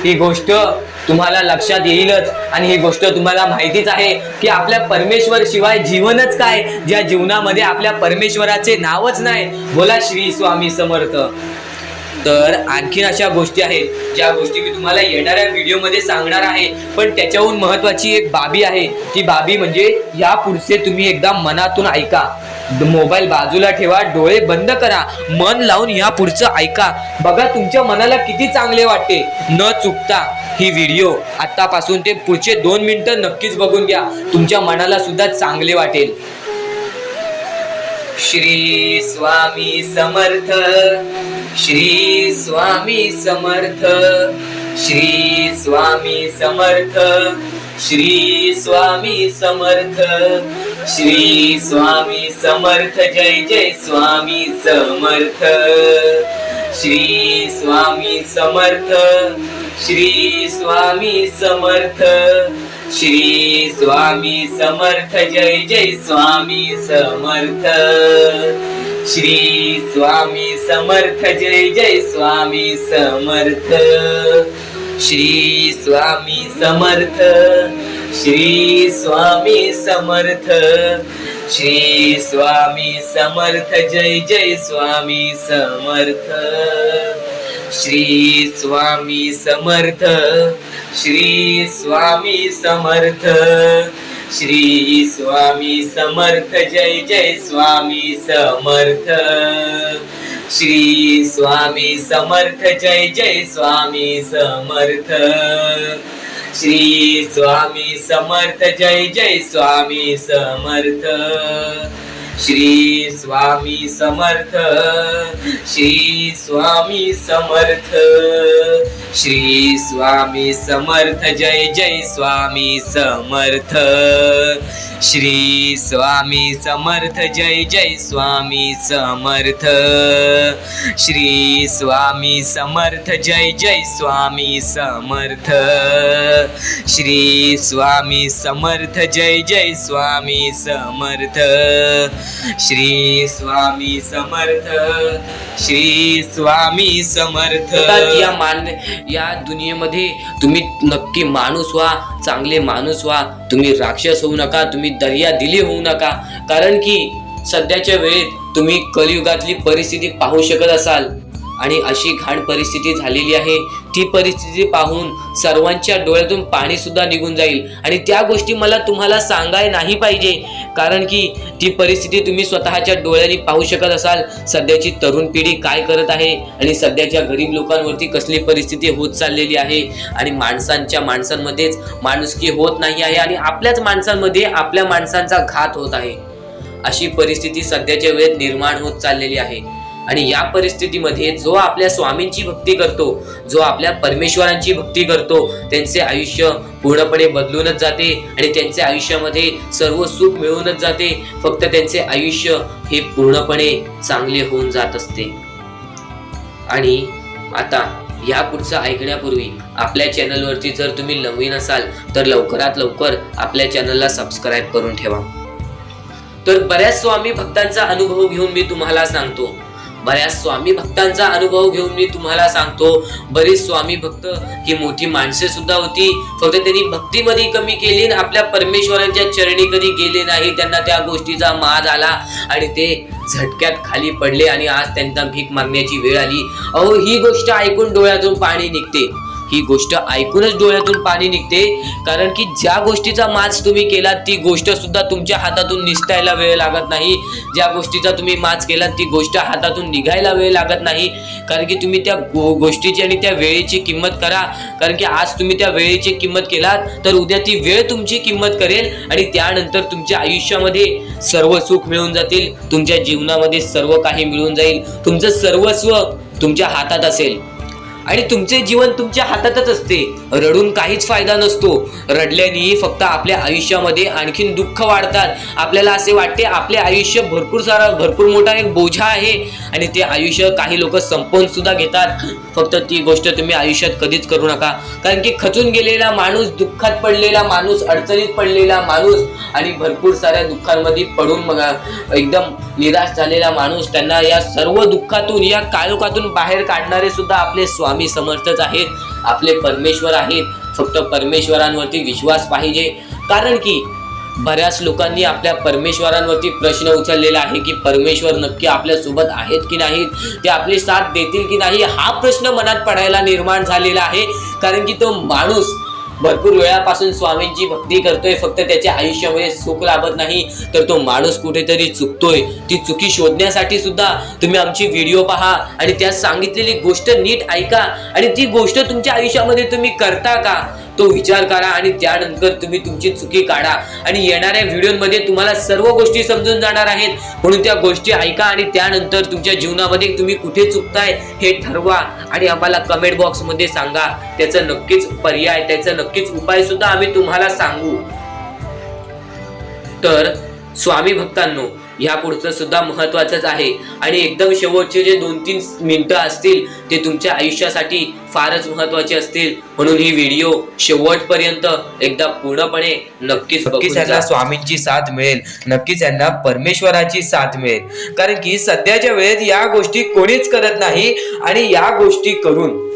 ही गोष्ट तुम्हाला लक्षात येईलच आणि ही गोष्ट तुम्हाला माहितीच आहे की आपल्या परमेश्वर शिवाय जीवनच काय, ज्या जीवनामध्ये आपल्या परमेश्वराचे नावच नाही. बोला श्री स्वामी समर्थ. तर आणखीन अशा गोष्टी आहेत ज्या गोष्टी मी तुम्हाला येणाऱ्या व्हिडिओमध्ये सांगणार आहे, पण त्याच्याहून महत्वाची एक बाबी आहे. ती बाबी म्हणजे या पुढचे तुम्ही एकदा मनातून ऐका. मोबाईल बाजूला ठेवा, डोळे बंद करा, मन लावून या पुढचं ऐका. बघा तुमच्या मनाला किती चांगले वाटते. न चुकता ही व्हिडिओ आतापासून ते पुढचे 2 मिनिटं नक्कीच बघून घ्या. तुमच्या मनाला सुद्धा चांगले वाटेल. श्री स्वामी समर्थ, श्री स्वामी समर्थ, श्री स्वामी समर्थ, श्री स्वामी समर्थ, श्री स्वामी समर्थ जय जय स्वामी समर्थ, श्री स्वामी समर्थ, श्री स्वामी समर्थ, श्री स्वामी समर्थ जय जय स्वामी समर्थ, श्री स्वामी समर्थ जय जय स्वामी समर्थ, श्री स्वामी समर्थ, श्री स्वामी समर्थ, श्री स्वामी समर्थ जय जय स्वामी समर्थ, श्री स्वामी समर्थ, श्री स्वामी समर्थ, श्री स्वामी समर्थ जय जय स्वामी समर्थ, श्री स्वामी समर्थ जय जय स्वामी समर्थ, श्री स्वामी समर्थ जय जय स्वामी समर्थ, श्री स्वामी समर्थ, श्री स्वामी समर्थ, श्री स्वामी समर्थ, जय जय स्वामी समर्थ, श्री स्वामी समर्थ, जय जय स्वामी समर्थ, श्री स्वामी समर्थ, जय जय स्वामी समर्थ, श्री स्वामी समर्थ, जय जय स्वामी समर्थ, श्री स्वामी समर्थ, श्री स्वामी समर्थ. या दुनियेमध्ये तुम्ही नक्की माणूस व्हा, चांगले माणूस व्हा. तुम्ही राक्षस होऊ नका, तुम्ही दर्या दिली होऊ नका. कारण की सध्याच्या वेळेत तुम्ही कलियुगातली परिस्थिती पाहू शकत असाल आणि अशी घाण परिस्थिती झालेली आहे. ती परिस्थिती पाहून सर्वांच्या डोळ्यातून पाणी सुद्धा निघून जाईल आणि त्या गोष्टी मला तुम्हाला सांगाय नाही पाहिजे. कारण की ती परिस्थिती तुम्ही स्वतःच्या डोळ्यांनी पाहू शकत असाल. सध्याची तरुण पिढी काय करत आहे आणि सध्याच्या गरीब लोकांवरती कसली परिस्थिती होत चाललेली आहे आणि माणसांमध्येच माणुसकी होत नाही आहे आणि आपल्याच माणसांमध्ये आपल्या माणसांचा घात होत आहे. अशी परिस्थिती सध्याच्या वेळेत निर्माण होत चाललेली आहे. आणि या परिस्थितीमध्ये जो आपल्या स्वामींची भक्ती करतो, जो आपल्या परमेश्वरांची भक्ती करतो, त्यांचे आयुष्य पूर्णपणे बदलूनच जाते आणि त्यांच्या आयुष्यामध्ये सर्व सुख मिळूनच जाते. फक्त त्यांचे आयुष्य हे पूर्णपणे चांगले होऊन जात असते. आणि आता या पुढचं ऐकण्यापूर्वी आपल्या चॅनलवरती जर तुम्ही नवीन असाल तर लवकरात लवकर आपल्या चॅनलला सबस्क्राईब करून ठेवा. तर बऱ्याच स्वामी भक्तांचा अनुभव घेऊन मी तुम्हाला सांगतो. बरेच स्वामी भक्त ही मोठी माणसे सुद्धा होती. फक्त त्यांनी भक्तीमध्ये कमी केली आणि आपल्या परमेश्वरांच्या चरणी कधी गेले नाही. त्यांना त्या गोष्टीचा माज आला आणि ते झटक्यात खाली पडले आणि आज त्यांना भीक मागण्याची वेळ आली. अहो, ही गोष्ट ऐकून डोळ्यातून पाणी निघते. ही गोष्ट ऐकूनच डोळ्यातून पाणी निघते. कारण की ज्या गोष्टीचा माज तुम्ही केला ती गोष्ट सुद्धा तुमच्या हातातून निसटायला वेळ लागत नाही. ज्या गोष्टीचा तुम्ही माज केला ती गोष्ट हातातून निघायला वेळ लागत नाही. कारण की तुम्ही त्या गोष्टीची आणि त्या वेळेची किंमत करा. कारण की आज तुम्ही त्या वेळेची किंमत केलात तर उद्या ती वेळ तुमची किंमत करेल आणि त्यानंतर तुमच्या आयुष्यामध्ये सर्व सुख मिळून जातील. तुमच्या जीवनामध्ये सर्व काही मिळून जाईल. तुमचं सर्वस्व तुमच्या हातात असेल आणि तुमचे जीवन तुमच्या हातातच असते. रडून काहीच फायदा नसतो. रडल्याने फक्त आपल्या आयुष्यामध्ये आणखीन दुःख वाढतात. आपल्याला असे वाटते आपले आयुष्य भरपूर मोठा एक बोझा आहे आणि ते आयुष्य काही लोक संपवून सुद्धा घेतात. फक्त ती गोष्ट तुम्ही आयुष्यात कधीच करू नका. कारण की खचून गेलेला माणूस, दुःखात पडलेला माणूस, अडचणीत पडलेला माणूस आणि भरपूर साऱ्या दुःखांमध्ये पडून एकदम निराश झालेला माणूस, त्यांना या सर्व दुःखातून, या काळोखातून बाहेर काढणारे सुद्धा आपले स्वामी समर्थच आहेत, आपले परमेश्वर आहेत. फक्त परमेश्वरांवरती विश्वास पाहिजे. कारण की बऱ्याच लोकांनी आपल्या परमेश्वरांवरती प्रश्न उचललेला आहे की परमेश्वर नक्की आपल्या सोबत आहेत की नाहीत, ते आपली साथ देतील की नाही, हा प्रश्न मनात पडायला निर्माण झालेला आहे. कारण की तो माणूस भरपूर वेळापासून स्वामींची भक्ती करतोय, फक्त त्याच्या आयुष्यामध्ये सुख लाभत नाही, तर तो माणूस कुठेतरी चुकतोय. ती चुकी शोधण्यासाठी सुद्धा तुम्ही आमची व्हिडिओ पहा आणि त्यात सांगितलेली गोष्ट नीट ऐका आणि ती गोष्ट तुमच्या आयुष्यामध्ये तुम्ही करता का तो विचार करा आणि त्यानंतर तुम्ही तुमची चुकी काढा. आणि येणाऱ्या व्हिडिओमध्ये तुम्हाला सर्व गोष्टी समजून जाणार आहेत. म्हणून त्या गोष्टी ऐका आणि त्यानंतर तुमच्या जीवनामध्ये तुम्ही कुठे चुकताय हे ठरवा आणि आम्हाला कमेंट बॉक्स मध्ये सांगा. त्याचं नक्कीच पर्याय, त्याचा नक्कीच उपाय सुद्धा आम्ही तुम्हाला सांगू. तर स्वामी भक्तांनो, या पुढचं सुद्धा महत्वाचंच आहे आणि एकदम शेवटचे जे 2-3 मिनिटं असतील ते तुमच्या आयुष्यासाठी फारच महत्वाचे असतील. म्हणून ही व्हिडिओ शेवटपर्यंत एकदा पूर्णपणे नक्कीच यांना स्वामींची साथ मिळेल, नक्कीच यांना परमेश्वराची साथ मिळेल. कारण की सध्याच्या वेळेत या गोष्टी कोणीच करत नाही आणि या गोष्टी करून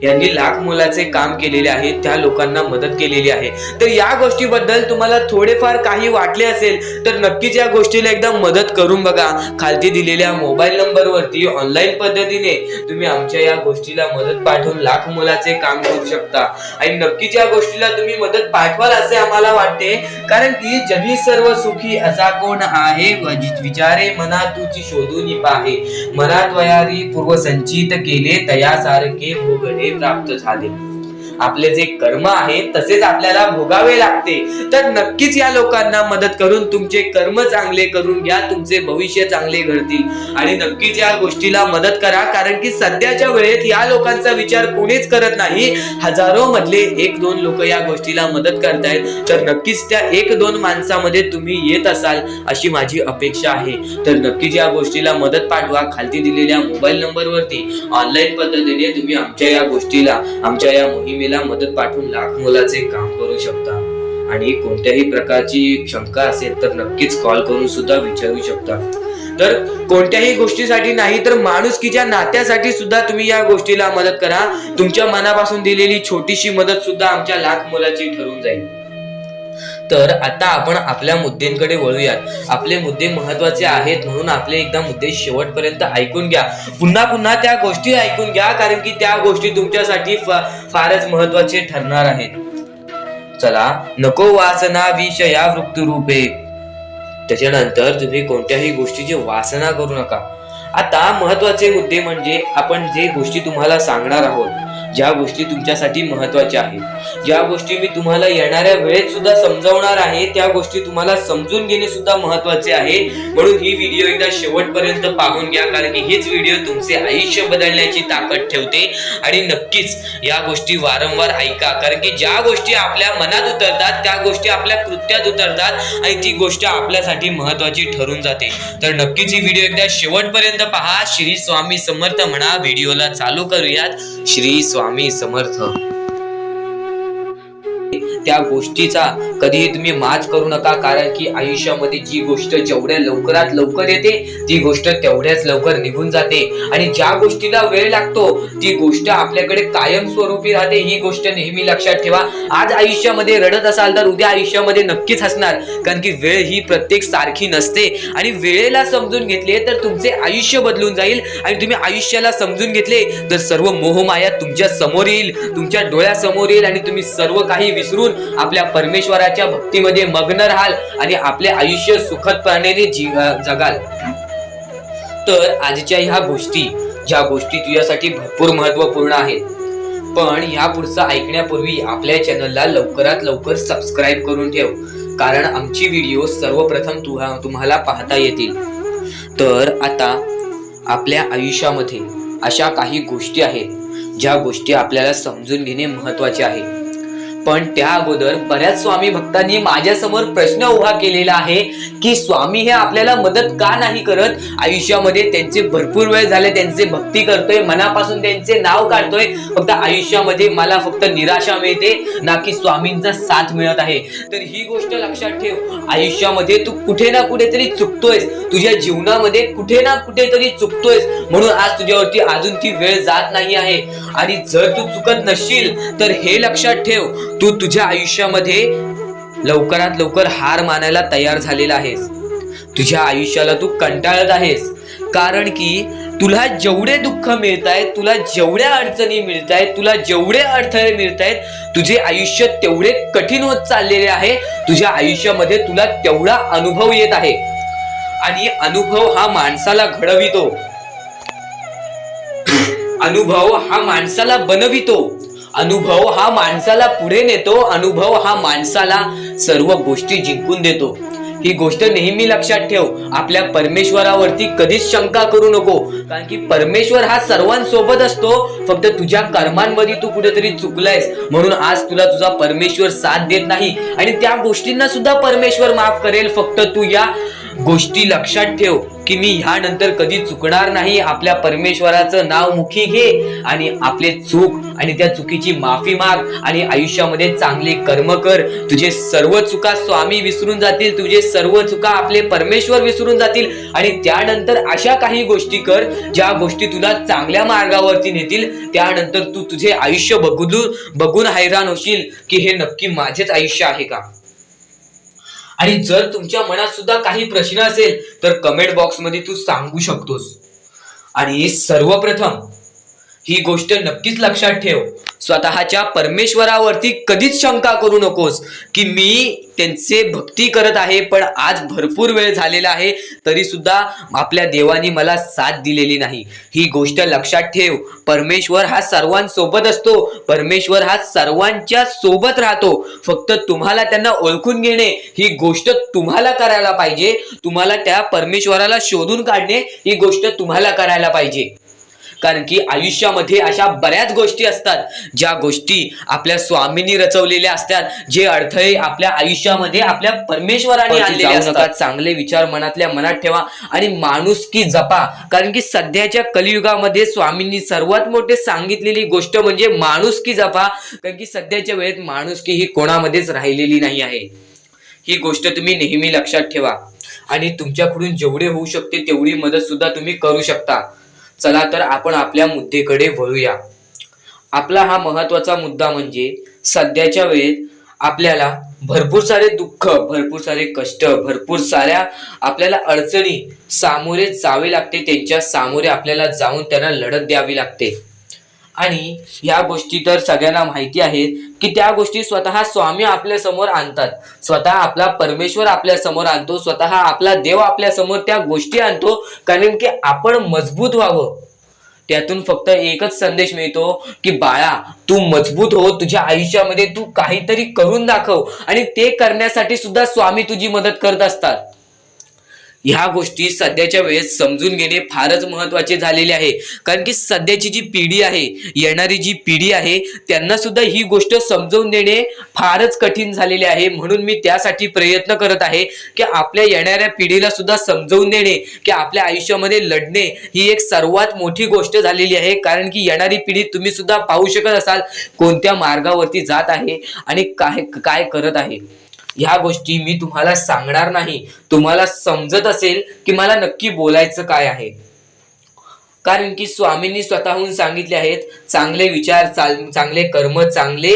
यांनी लाख मोलाचे काम केलेले आहे, त्या लोकांना मदत केलेली आहे. तर या गोष्टीबद्दल तुम्हाला थोडेफार काही वाटले असेल तर नक्कीच या गोष्टीला एकदा मदत करून बघा. खालती दिलेल्या मोबाईल नंबरवरती ऑनलाईन पद्धतीने तुम्ही आमच्या या गोष्टीला मदत पाठवून लाख मोलाचे काम करू शकता आणि नक्कीच या गोष्टीला तुम्ही मदत पाठवाल असे आम्हाला वाटते. कारण की जगी सर्व सुखी असा कोण आहे, विचारे मना तुझी शोधून पाहे, मनात वयारी पूर्व संचित केले तयासारखे भोगणे प्राप्त झाले. आपले जे कर्म आहे तसेच आपल्याला भोगावे लागते। तर नक्कीच या लोकांना मदत करून तुमचे कर्म चांगले करून घ्या, तुमचे भविष्य चांगले घडतील आणि नक्कीच या गोष्टीला मदत करा, कारण की सध्याच्या वेळेत या लोकांचा विचार कोणीच करत नाही। हजारो मधले 1-2 लोक या गोष्टीला मदत करतायत, तर नक्कीच त्या 1-2 माणसामध्ये तुम्ही येत असाल अशी माझी अपेक्षा आहे। तर नक्कीच या गोष्टीला मदत पाठवा। खालती दिलेल्या मोबाईल नंबरवरती ऑनलाईन पद्धतीने तुम्ही आमच्या या गोष्टीला, आमच्या या मोहिमेला मदत पाठवून लाख मोलाचे काम करू शकता। आणि कोणत्याही प्रकारची शंका असेल तर नक्कीच कॉल करून सुद्धा विचारू शकता। तर कोणत्याही गोष्टीसाठी नाही तर माणुसकीच्या नात्यासाठी सुद्धा तुम्ही या गोष्टीला मदत करा। तुमच्या मनापासून दिलेली छोटीशी मदत सुद्धा आमच्या लाख मोलाची ठरून जाईल। तर आता आपण आपल्या मुद्द्यांकडे वळूयात। आपले मुद्दे महत्वाचे आहेत म्हणून आपले एकदा मुद्दे शेवटपर्यंत ऐकून घ्या, पुन्हा पुन्हा त्या गोष्टी ऐकून घ्या, कारण की त्या गोष्टी तुमच्यासाठी फारच महत्वाचे ठरणार आहेत। चला, नको वासना विषया वृत्तरूपे। त्याच्यानंतर तुम्ही कोणत्याही गोष्टीची वासना करू नका। आता महत्वाचे मुद्दे म्हणजे आपण जे गोष्टी तुम्हाला सांगणार आहोत, ज्या गोष्टी तुमच्यासाठी महत्वाच्या आहेत, ज्या गोष्टी मी तुम्हाला येणाऱ्या वेळेत सुद्धा समजावणार आहे, त्या गोष्टी तुम्हाला समजून घेणे सुद्धा महत्वाचे आहे। म्हणून ही व्हिडिओ एकदा शेवटपर्यंत पाहून घ्या, कारण की हीच व्हिडिओ तुमचे आयुष्य बदलण्याची ताकद ठेवते। आणि नक्कीच या गोष्टी वारंवार ऐका, कारण की ज्या गोष्टी आपल्या मनात उतरतात त्या गोष्टी आपल्या कृत्यात उतरतात आणि ती गोष्ट आपल्यासाठी महत्वाची ठरून जाते। तर नक्कीच ही व्हिडिओ एकदा शेवटपर्यंत पहा। श्री स्वामी समर्थ म्हणा। व्हिडिओला चालू करूयात। श्री स्वामी समर्थ। त्या गोष्टीचा कधीही तुम्ही माज करू नका, कारण की आयुष्यामध्ये जी गोष्ट जेवढ्या लवकरात लवकर येते ती गोष्ट तेवढ्याच लवकर निघून जाते, आणि ज्या गोष्टीला वेळ लागतो ती गोष्ट आपल्याकडे कायम स्वरूपी राहते। ही गोष्ट नेहमी लक्षात ठेवा। आज आयुष्यामध्ये रडत असाल तर उद्या आयुष्यामध्ये नक्कीच हसणार, कारण की वेळ ही प्रत्येक सारखी नसते आणि वेळेला समजून घेतले तर तुमचे आयुष्य बदलून जाईल। आणि तुम्ही आयुष्याला समजून घेतले तर सर्व मोहमाया तुमच्या समोर येईल, तुमच्या डोळ्यासमोर येईल आणि तुम्ही सर्व काही विसरून आपल्या परमेश्वराच्या भक्तीमध्ये मग्न राहाल आणि आपले आयुष्य सुखदपणे जगाल। तर आजच्या ह्या गोष्टी, ज्या गोष्टी तुझ्यासाठी भरपूर महत्वपूर्ण आहेत, पण ह्या पुढचं ऐकण्यापूर्वी आपल्या चॅनलला लवकरात लवकर सबस्क्राईब करून ठेव, कारण आमची व्हिडिओ सर्वप्रथम तुम्हाला पाहता येतील। तर आता आपल्या आयुष्यामध्ये अशा काही गोष्टी आहेत ज्या गोष्टी आपल्याला समजून घेणे महत्वाचे आहे। पण त्या अगोदर बऱ्याच स्वामी भक्तांनी माझ्या समोर प्रश्न उभा केलेला आहे की स्वामी हे आपल्याला मदत का नाही करत? आयुष्यामध्ये त्यांचे भरपूर वेळ झाले, त्यांचे भक्ती करतोय, मनापासून त्यांचे नाव काढतोय, फक्त आयुष्यामध्ये मला फक्त निराशा मिळते, ना की स्वामींचा साथ मिळत आहे। तर ही गोष्ट लक्षात ठेव, आयुष्यामध्ये तू कुठे ना कुठेतरी चुकतोयस, तुझ्या जीवनामध्ये कुठे ना कुठेतरी चुकतोयस, म्हणून आज तुझ्यावरती अजून ती वेळ जात नाही आहे। आणि जर तू चुकत नसशील तर हे लक्षात ठेव, तू तुझ्या आयुष्यामध्ये लवकरात लवकर हार मानायला तयार झालेला आहेस। तुझ्या आयुष्याला तू कंटाळत आहेस, कारण की तुला जेवढे दुःख मिळतायत, तुला जेवढ्या अडचणी मिळतायत, तुला जेवढे अडथळे मिळतायत, तुझे आयुष्य तेवढे कठीण होत चाललेले आहे। तुझ्या आयुष्यामध्ये तुला तेवढा अनुभव येत आहे, आणि अनुभव हा माणसाला घडवितो, अनुभव हा माणसाला बनवितो, अनुभव हा माणसाला पुढे नेतो, अनुभव हा माणसाला सर्व गोष्टी जिंकून देतो। ही गोष्ट नेहमी लक्षात ठेव। आपल्या परमेश्वरावरती कधीच शंका करू नको, कारण की परमेश्वर हा सर्वांसोबत असतो, फक्त तुझ्या कर्मांमध्ये तू कुठेतरी चुकलायस म्हणून आज तुला तुझा परमेश्वर साथ देत नाही, आणि त्या गोष्टींना सुद्धा परमेश्वर माफ करेल। फक्त तू या गोष्टी लक्षात ठेव की मी ह्यानंतर कधी चुकणार नाही। आपल्या परमेश्वराचं नाव मुखी घे आणि आपले चूक आणि त्या चुकीची माफी माग, आणि आयुष्यामध्ये चांगले कर्म कर। तुझे सर्व चुका स्वामी विसरून जातील, तुझे सर्व चुका आपले परमेश्वर विसरून जातील, आणि त्यानंतर अशा काही गोष्टी कर ज्या गोष्टी तुला चांगल्या मार्गावरती नेतील। त्यानंतर तू तुझे आयुष्य बघून हैराण होशील की हे नक्की माझेच आयुष्य आहे का? आणि जर तुमच्या मनात सुद्धा काही प्रश्न असेल तर कमेंट बॉक्स मध्ये तू सांगू शकतोस। आणि सर्वप्रथम ही गोष्ट नक्कीच लक्षात ठेव, स्वतःच्या परमेश्वरावरती कधीच शंका करू नकोस की मी त्यांचे भक्ती करत आहे, पण आज भरपूर वेळ झालेला आहे तरी सुद्धा आपल्या देवानी मला साथ दिलेली नाही. ही गोष्ट लक्षात ठेव. परमेश्वर हा सर्वांसोबत असतो, परमेश्वर हा सर्वांच्या सोबत राहतो. फक्त तुम्हाला त्यांना ओळखून घेणे ही गोष्ट तुम्हाला करायला पाहिजे. तुम्हाला त्या परमेश्वराला शोधून काढणे ही गोष्ट तुम्हाला करायला पाहिजे. कारण की आयुष्यामध्ये अशा बऱ्याच गोष्टी असतात ज्या गोष्टी आपल्या स्वामींनी रचवलेल्या असतात, जे अडथळे आपल्या आयुष्यामध्ये आपल्या परमेश्वराने आणलेले असतात. चांगले विचार मनातल्या मनात ठेवा आणि माणुसकी जपा. कारण की सध्याच्या कलियुगामध्ये स्वामींनी सर्वात मोठे सांगितलेली गोष्ट म्हणजे माणुसकी जपा. कारण की सध्याच्या वेळेत माणुसकी ही कोणामध्येच राहिलेली नाही आहे. ही गोष्ट तुम्ही नेहमी लक्षात ठेवा आणि तुमच्याकडून जेवढे होऊ शकते तेवढी मदत सुद्धा तुम्ही करू शकता. चला तर आपण आपल्या मुद्द्याकडे वळूया. आपला हा महत्वाचा मुद्दा म्हणजे सध्याच्या वेळेत आपल्याला भरपूर सारे दुःख, भरपूर सारे कष्ट, भरपूर साऱ्या आपल्याला अडचणी सामोरे जावे लागते. त्यांच्या सामोरे आपल्याला जाऊन त्यांना लढत द्यावी लागते. आणि या गोष्टी तर सगळ्यांना माहिती आहेत की त्या गोष्टी स्वतः स्वामी आपल्या समोर आणतात, स्वतः आपला परमेश्वर आपल्या समोर आणतो, स्वतः आपला देव आपल्या समोर त्या गोष्टी आणतो. कारण की आपण मजबूत व्हावं. त्यातून फक्त एकच संदेश मिळतो की बाळा तू मजबूत हो, तुझ्या आयुष्यामध्ये तू काहीतरी करून दाखव. आणि ते करण्यासाठी सुद्धा स्वामी तुझी मदत करत असतात. ह्या गोष्टी सध्याच्या वेळेस समजून घेणे फारच महत्वाचे झालेले आहे. कारण की सध्याची जी पिढी आहे, येणारी जी पिढी आहे, त्यांना सुद्धा ही गोष्ट समजून देणे फारच कठीण झालेले आहे. म्हणून मी त्यासाठी प्रयत्न करत आहे की आपल्या येणाऱ्या पिढीला सुद्धा समजवून देणे की आपल्या आयुष्यामध्ये लढणे ही एक सर्वात मोठी गोष्ट झालेली आहे. कारण की येणारी पिढी तुम्ही सुद्धा पाहू शकत असाल कोणत्या मार्गावरती जात आहे आणि काय काय करत आहे. ह्या गोष्टी मी तुम्हाला सांगणार नाही. तुम्हाला समजत असेल की मला नक्की बोलायचं काय आहे. कारण की स्वामींनी स्वतःहून सांगितले आहेत, चांगले विचार, चांगले कर्म, चांगले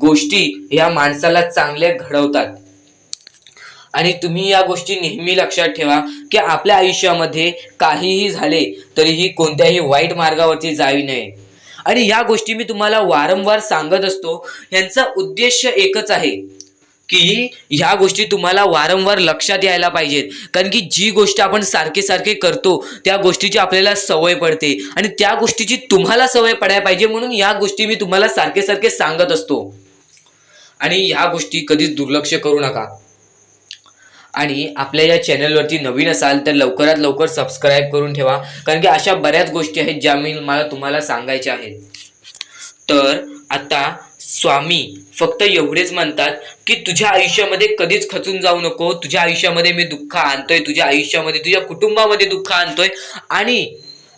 गोष्टी या माणसाला चांगले घडवतात. आणि तुम्ही या गोष्टी नेहमी लक्षात ठेवा की आपल्या आयुष्यामध्ये काहीही झाले तरीही कोणत्याही वाईट मार्गावरती जावी नये. आणि या गोष्टी मी तुम्हाला वारंवार सांगत असतो. यांचा उद्देश एकच आहे की ह्या गोष्टी तुम्हाला वारंवार लक्षात यायला पाहिजेत. कारण की जी गोष्ट आपण सारखे सारखे करतो त्या गोष्टीची आपल्याला सवय पडते आणि त्या गोष्टीची तुम्हाला सवय पडायला पाहिजे. म्हणून या गोष्टी मी तुम्हाला सारखे सारखे सांगत असतो. आणि ह्या गोष्टी कधीच दुर्लक्ष करू नका. आणि आपल्या या चॅनलवरती नवीन असाल तर लवकरात लवकर सबस्क्राईब करून ठेवा. कारण की अशा बऱ्याच गोष्टी आहेत ज्या मला तुम्हाला सांगायच्या आहेत. तर आता स्वामी फक्त एवढेच म्हणतात की तुझ्या आयुष्यामध्ये कधीच खचून जाऊ नको. तुझ्या आयुष्यामध्ये मी दुःख आणतोय, तुझ्या आयुष्यामध्ये तुझ्या कुटुंबामध्ये दुःख आणतोय आणि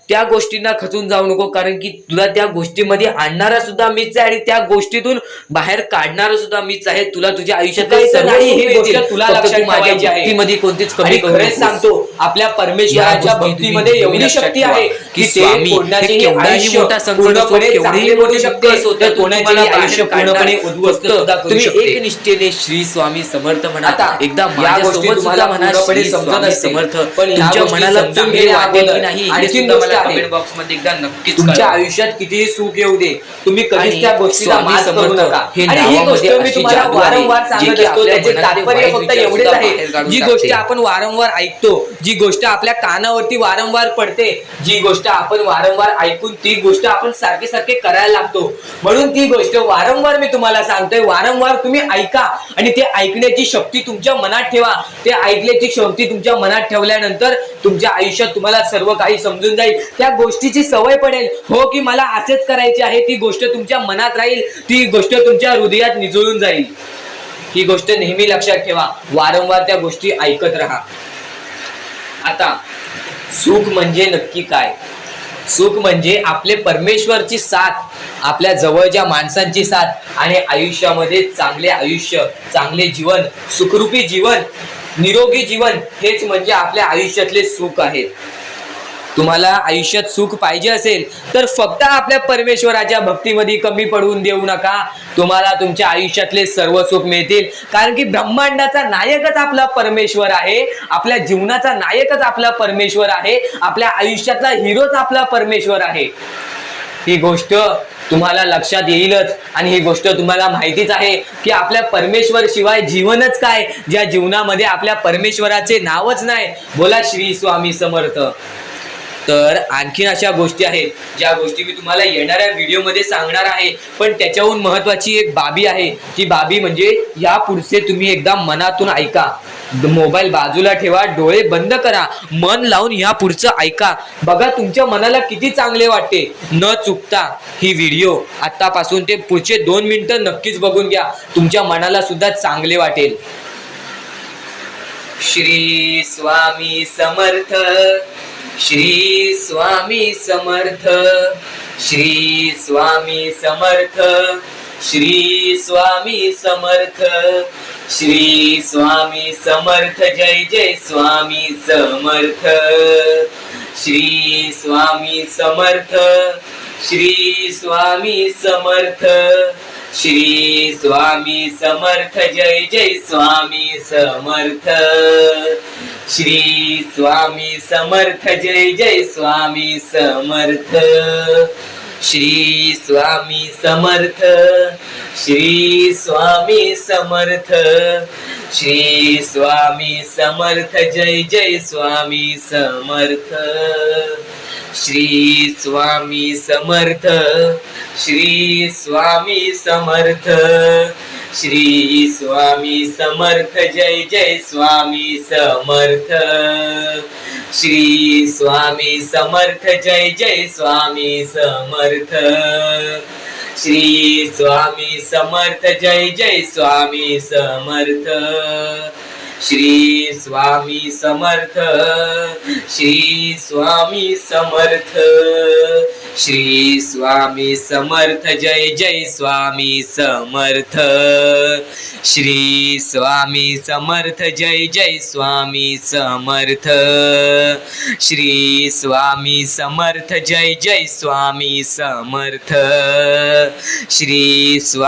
त्या गोष्टींना खचून जाऊ नको. कारण की तुला त्या गोष्टीमध्ये आणणारा सुद्धा मीच आहे आणि त्या गोष्टीतून बाहेर काढणारा सुद्धा मीच आहे. तुला तुझ्या आयुष्यात तुला लक्षात ठेवायची आहे. भक्तीमध्ये कोणतीच कमी खरंच सांगतो, आपल्या परमेश्वराच्या भक्तीमध्ये एवढी शक्ती आहे की स्वामी केवढाही मोठा संकट असो, केवढीही मोठी शक्ती असो, तर कोणाचे आयुष्य पूर्णपणे उद्ध्वस्त सुद्धा करू शकते. तुम्ही एक निष्ठेने श्री स्वामी समर्थ म्हणा. एकदा माझ्यासोबत सुद्धा म्हणा श्री स्वामी समर्थ. पण तुमच्या मनाला चांगले वाटेल की नाही हे सुद्धा मला कमेंट बॉक्स मध्ये एकदा नक्कीच तुमच्या आयुष्यात कितीही सुख येऊ दे, तुम्ही कधीच त्या गोष्टीला मात करू नका. आणि ही गोष्ट मी तुम्हाला वारंवार सांगत असतो. त्याचे तात्पर्य फक्त एवढेच आहे, जी गोष्ट आपण वारंवार ऐकतो, जी गोष्ट आपल्या कानावरती वारंवार पडते, जी गोष्ट आपण वारंवार ऐकून ती गोष्ट आपण सारखे सारखे करायला लागतो. म्हणून ती गोष्ट वारंवार मी तुम्हाला सांगतोय, वारंवार तुम्ही ऐका आणि ते ऐकण्याची शक्ती तुमच्या मनात ठेवा. ते ऐकण्याची शक्ती तुमच्या मनात ठेवल्यानंतर तुमच्या आयुष्यात तुम्हाला सर्व काही समजून जाईल. त्या गोष्टीची सवय पडेल. हो की मला असेच करायचे आहे, ती गोष्ट तुमच्या मनात राहील, ती गोष्ट तुमच्या हृदयात निजळून जाईल. ही गोष्ट नेहमी लक्षात ठेवा. वारंवार त्या गोष्टी ऐकत राहा. आता सुख म्हणजे नक्की काय? सुख म्हणजे आपले परमेश्वरची साथ, आपल्या जवळच्या माणसांची साथ आणि आयुष्यामध्ये चांगले आयुष्य, चांगले जीवन, सुखरूपी जीवन, निरोगी जीवन, हेच म्हणजे आपल्या आयुष्यातले सुख आहे. तुम्हाला आयुष्यात सुख पाहिजे असेल तर फक्त आपल्या परमेश्वराच्या भक्तीमध्ये कमी पडून देऊ नका. तुम्हाला तुमच्या आयुष्यातले सर्व सुख मिळतील. कारण की ब्रह्मांडाचा नायकच आपला परमेश्वर आहे, आपल्या जीवनाचा नायकच आपला परमेश्वर आहे, आपल्या आयुष्यातला हिरोच आपला परमेश्वर आहे. ही गोष्ट तुम्हाला लक्षात येईलच आणि ही गोष्ट तुम्हाला माहितीच आहे की आपल्या परमेश्वर शिवाय जीवनच काय, ज्या जीवनामध्ये आपल्या परमेश्वराचे नावच नाही. बोला श्री स्वामी समर्थ. तर आणखीन अशा गोष्टी आहेत ज्या गोष्टी मी तुम्हाला येणाऱ्या व्हिडिओमध्ये सांगणार आहे, पण त्याच्याहून महत्वाची एक बाबी आहे. ती बाबी म्हणजे या पुढचे तुम्ही एकदा मनातून ऐका. मोबाईल बाजूला ठेवा, डोळे बंद करा, मन लावून या पुढचं ऐका. बघा तुमच्या मनाला किती चांगले वाटते. न चुकता ही व्हिडिओ आतापासून ते पुढचे 2 मिनिटं नक्कीच बघून घ्या. तुमच्या मनाला सुद्धा चांगले वाटेल. श्री स्वामी समर्थ. श्री स्वामी समर्थ. श्री स्वामी समर्थ. श्री स्वामी समर्थ. श्री स्वामी समर्थ. जय जय स्वामी समर्थ. श्री स्वामी समर्थ. श्री स्वामी समर्थ. श्री स्वामी समर्थ. जय जय स्वामी समर्थ. श्री स्वामी समर्थ. जय जय स्वामी समर्थ. श्री स्वामी समर्थ. श्री स्वामी समर्थ. श्री स्वामी समर्थ. जय जय स्वामी समर्थ. श्री स्वामी समर्थ. श्री स्वामी समर्थ. श्री स्वामी समर्थ. जय जय स्वामी समर्थ. श्री स्वामी समर्थ. जय जय स्वामी समर्थ. श्री स्वामी समर्थ. जय जय स्वामी समर्थ. श्री स्वामी समर्थ. श्री स्वामी समर्थ. श्री स्वामी समर्थ. जय जय स्वामी समर्थ. श्री स्वामी समर्थ. जय जय स्वामी समर्थ. श्री स्वामी समर्थ. जय जय स्वामी समर्थ. श्री स्वामी